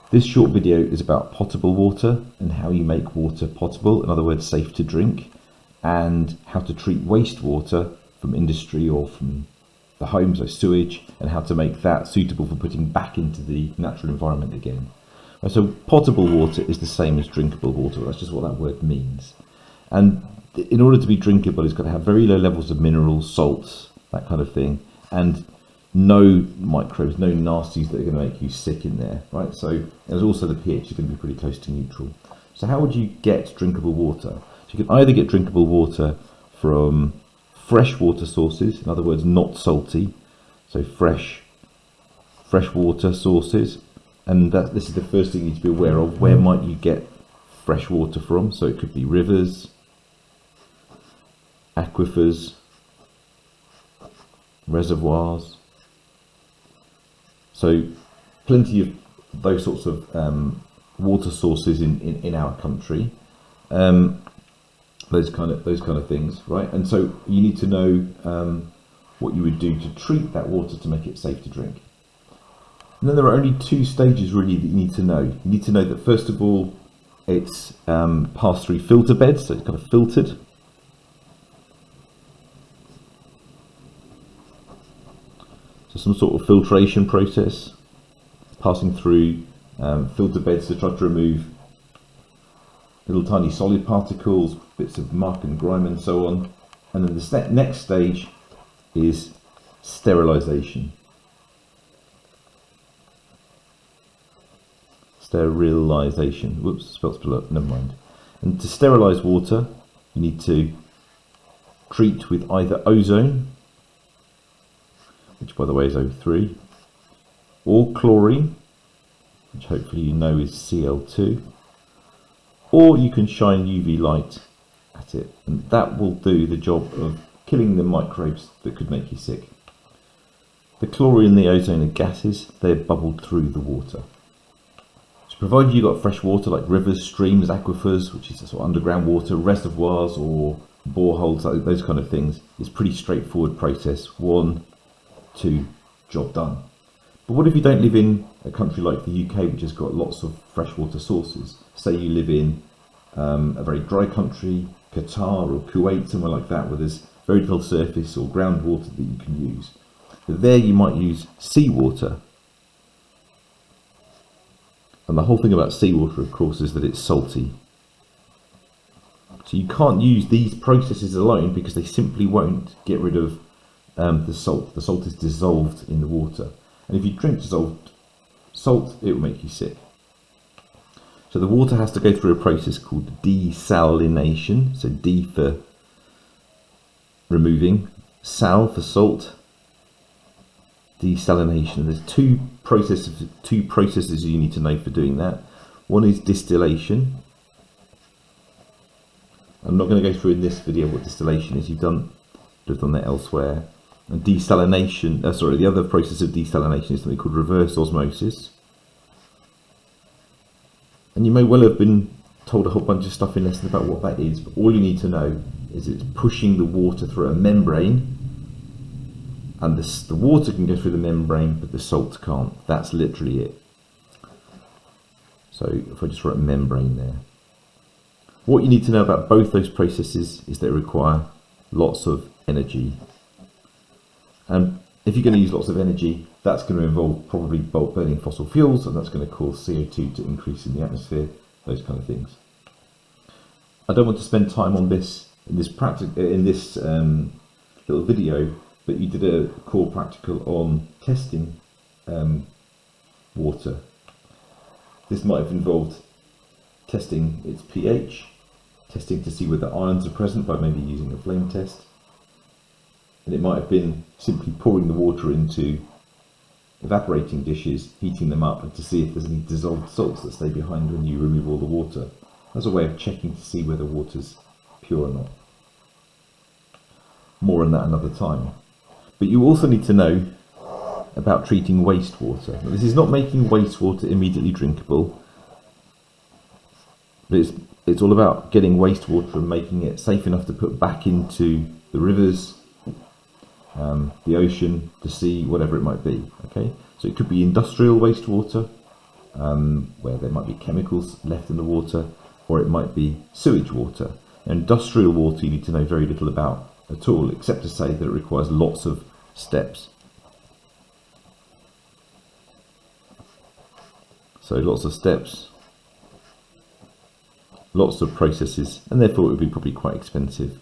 This short video is about potable water and how you make water potable, in other words safe to drink, and how to treat wastewater from industry or from the homes or sewage, and how to make that suitable for putting back into the natural environment again. So potable water is the same as drinkable water. That's just what that word means. And in order to be drinkable, it's got to have very low levels of minerals, salts, that kind of thing, and no microbes, no nasties that are going to make you sick in there, right? So there's also the pH is going to be pretty close to neutral. So how would you get drinkable water? So you can either get drinkable water from fresh water sources, in other words, not salty, so fresh water sources, and this is the first thing you need to be aware of. Where might you get fresh water from? So it could be rivers, aquifers, reservoirs. So plenty of those sorts of water sources in our country, those kind of things, right? And so you need to know what you would do to treat that water to make it safe to drink. And then there are only two stages really that you need to know. You need to know that first of all, it's passed through filter beds, so it's kind of filtered. So some sort of filtration process, passing through filter beds to try to remove little tiny solid particles, bits of muck and grime and so on. And then the next stage is sterilisation. Sterilisation. Whoops, spelled split up, never mind. And to sterilise water, you need to treat with either ozone, which by the way is O3, or chlorine, which hopefully you know is Cl2, or you can shine UV light at it, and that will do the job of killing the microbes that could make you sick. The chlorine and the ozone are gases, they're bubbled through the water. So provided you've got fresh water like rivers, streams, aquifers, which is sort of underground water, reservoirs or boreholes, those kind of things, it's a pretty straightforward process. 1, 2, job done. But what if you don't live in a country like the UK, which has got lots of freshwater sources? Say you live in a very dry country, Qatar or Kuwait, somewhere like that, where there's very little surface or groundwater that you can use. But there you might use seawater. And the whole thing about seawater, of course, is that it's salty. So you can't use these processes alone because they simply won't get rid of the salt. The salt is dissolved in the water, and if you drink dissolved salt, it will make you sick. So the water has to go through a process called desalination. So D for removing, sal for salt, desalination. There's two processes you need to know for doing that. One is distillation. I'm not going to go through in this video what distillation is. You've done that elsewhere. And desalination, the other process of desalination is something called reverse osmosis. And you may well have been told a whole bunch of stuff in lessons about what that is, but all you need to know is it's pushing the water through a membrane, and the water can go through the membrane, but the salt can't. That's literally it. So if I just write membrane there. What you need to know about both those processes is they require lots of energy. And if you're going to use lots of energy, that's going to involve probably bulk burning fossil fuels, and that's going to cause CO2 to increase in the atmosphere, those kind of things. I don't want to spend time on this in this little video, but you did a core practical on testing water. This might have involved testing its pH, testing to see whether ions are present by maybe using a flame test. And it might have been simply pouring the water into evaporating dishes, heating them up, and to see if there's any dissolved salts that stay behind when you remove all the water. That's a way of checking to see whether water's pure or not. More on that another time. But you also need to know about treating wastewater. Now, this is not making wastewater immediately drinkable, but it's all about getting wastewater and making it safe enough to put back into the rivers, the ocean, the sea, whatever it might be. Okay, so it could be industrial wastewater, where there might be chemicals left in the water, or it might be sewage water. Industrial water you need to know very little about at all, except to say that it requires lots of steps. So lots of steps, lots of processes, and therefore it would be probably quite expensive.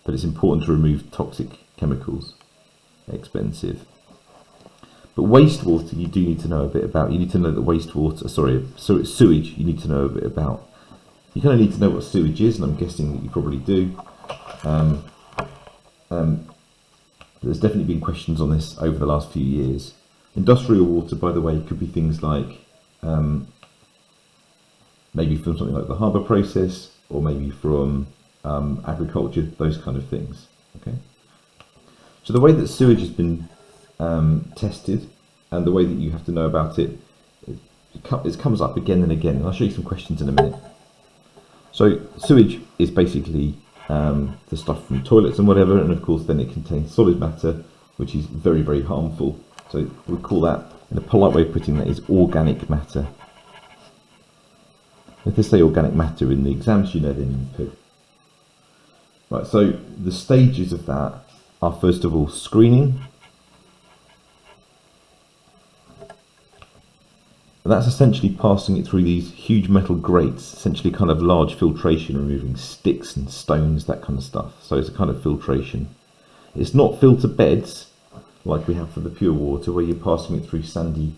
But it's important to remove toxic chemicals. Expensive. But wastewater you do need to know a bit about. You need to know that sewage you need to know a bit about. You kind of need to know what sewage is, and I'm guessing that you probably do. There's definitely been questions on this over the last few years. Industrial water, by the way, could be things like maybe from something like the harbour process, or maybe from agriculture, those kind of things. Okay. So the way that sewage has been tested, and the way that you have to know about it, it comes up again and again, and I'll show you some questions in a minute. So sewage is basically the stuff from toilets and whatever, and of course then it contains solid matter, which is very, very harmful. So we call that, in a polite way of putting that, is organic matter. If they say organic matter in the exams, you know they mean poo. Right, so the stages of that are, first of all, screening. And that's essentially passing it through these huge metal grates, essentially kind of large filtration, removing sticks and stones, that kind of stuff. So it's a kind of filtration. It's not filter beds like we have for the pure water, where you're passing it through sandy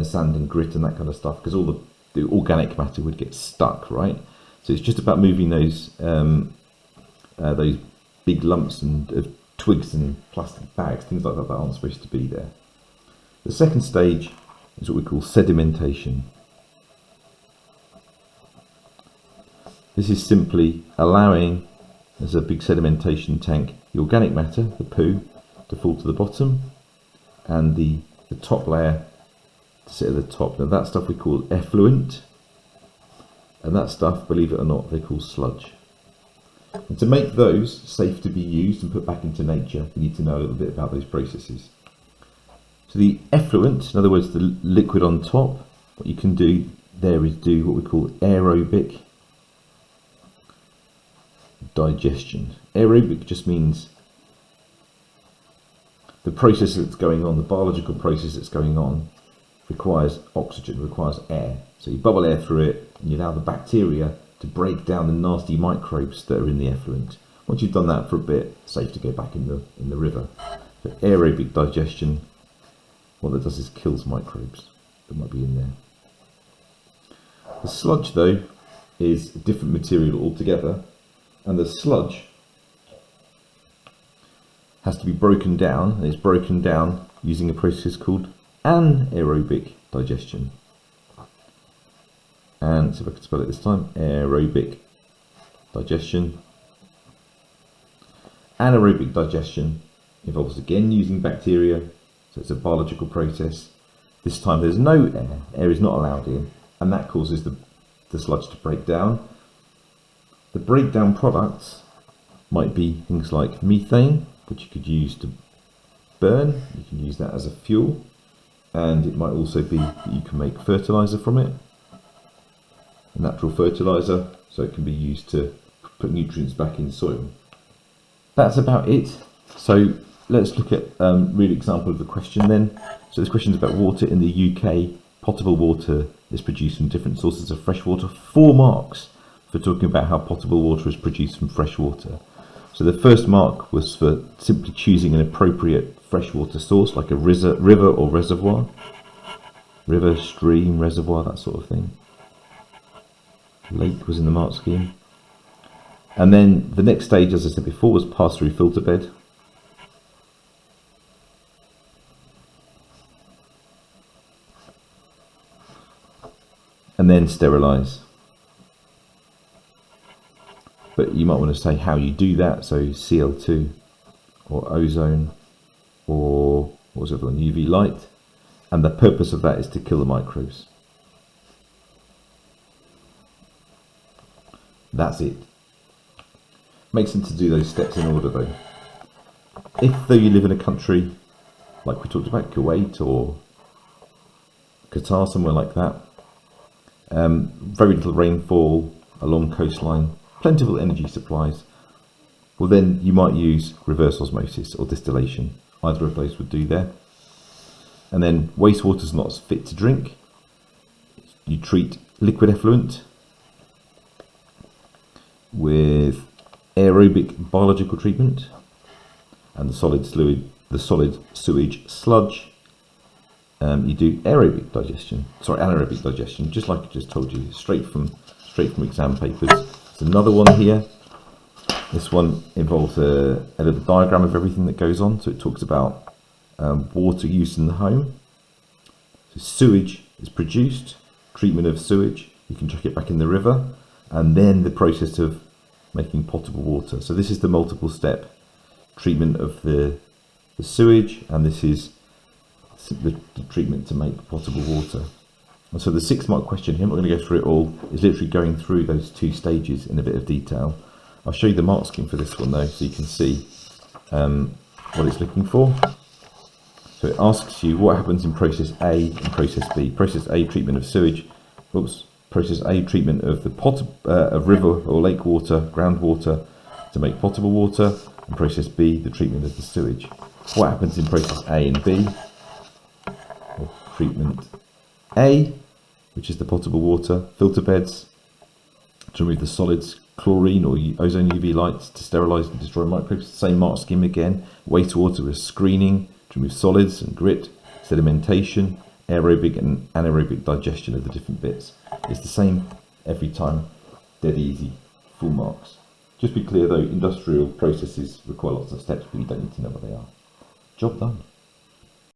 sand and grit and that kind of stuff, because all the organic matter would get stuck, right? So it's just about moving those big lumps of twigs and plastic bags, things like that, that aren't supposed to be there. The second stage is what we call sedimentation. This is simply allowing, as a big sedimentation tank, the organic matter, the poo, to fall to the bottom, and the top layer to sit at the top. Now that stuff we call effluent, and that stuff, believe it or not, they call sludge. And to make those safe to be used and put back into nature, you need to know a little bit about those processes. So the effluent, in other words the liquid on top, what you can do there is do what we call aerobic digestion. Aerobic just means the process that's going on, the biological process that's going on, requires oxygen, requires air. So you bubble air through it, and you allow the bacteria to break down the nasty microbes that are in the effluent. Once you've done that for a bit, it's safe to go back in the river. So aerobic digestion, what that does is kills microbes that might be in there. The sludge, though, is a different material altogether, and the sludge has to be broken down, and it's broken down using a process called anaerobic digestion. And see if I can spell it this time, aerobic digestion. Anaerobic digestion involves again using bacteria, so it's a biological process. This time there's no air, air is not allowed in, and that causes the sludge to break down. The breakdown products might be things like methane, which you could use to burn, you can use that as a fuel, and it might also be that you can make fertilizer from it, a natural fertilizer, so it can be used to put nutrients back in soil. That's about it. So let's look at a real example of the question then. So this question is about water in the UK. Potable water is produced from different sources of fresh water. 4 marks for talking about how potable water is produced from fresh water. So the first mark was for simply choosing an appropriate freshwater source, like a river or reservoir. River, stream, reservoir, that sort of thing. Lake was in the mark scheme. And then the next stage, as I said before, was pass through filter bed. And then sterilise. But you might want to say how you do that, so Cl2 or ozone or what was the other one, UV light, and the purpose of that is to kill the microbes. That's it. Makes sense to do those steps in order though. If though you live in a country like we talked about, Kuwait or Qatar, somewhere like that, very little rainfall, a long coastline, plentiful energy supplies, well then you might use reverse osmosis or distillation. Either of those would do there. And then wastewater is not fit to drink. You treat liquid effluent with aerobic biological treatment, and the solid sewage sludge. You do anaerobic digestion, just like I just told you, straight from exam papers. There's another one here. This one involves a little diagram of everything that goes on. So it talks about water use in the home. So sewage is produced, treatment of sewage, you can chuck it back in the river, and then the process of making potable water. So this is the multiple step treatment of the sewage, and this is the treatment to make potable water. And so the 6 mark question here, I'm not going to go through it all, is literally going through those 2 stages in a bit of detail. I'll show you the mark scheme for this one though, so you can see what it's looking for. So it asks you what happens in process A and process B. Process A, treatment of sewage. Process A, treatment of the of river or lake water, groundwater to make potable water. And process B, the treatment of the sewage. What happens in process A and B? Well, treatment A, which is the potable water, filter beds to remove the solids, chlorine or ozone UV lights to sterilise and destroy microbes. Same mark scheme again. Wastewater is screening to remove solids and grit, sedimentation, aerobic and anaerobic digestion of the different bits. It's the same every time, dead easy, full marks. Just be clear though, industrial processes require lots of steps, but you don't need to know what they are. Job done.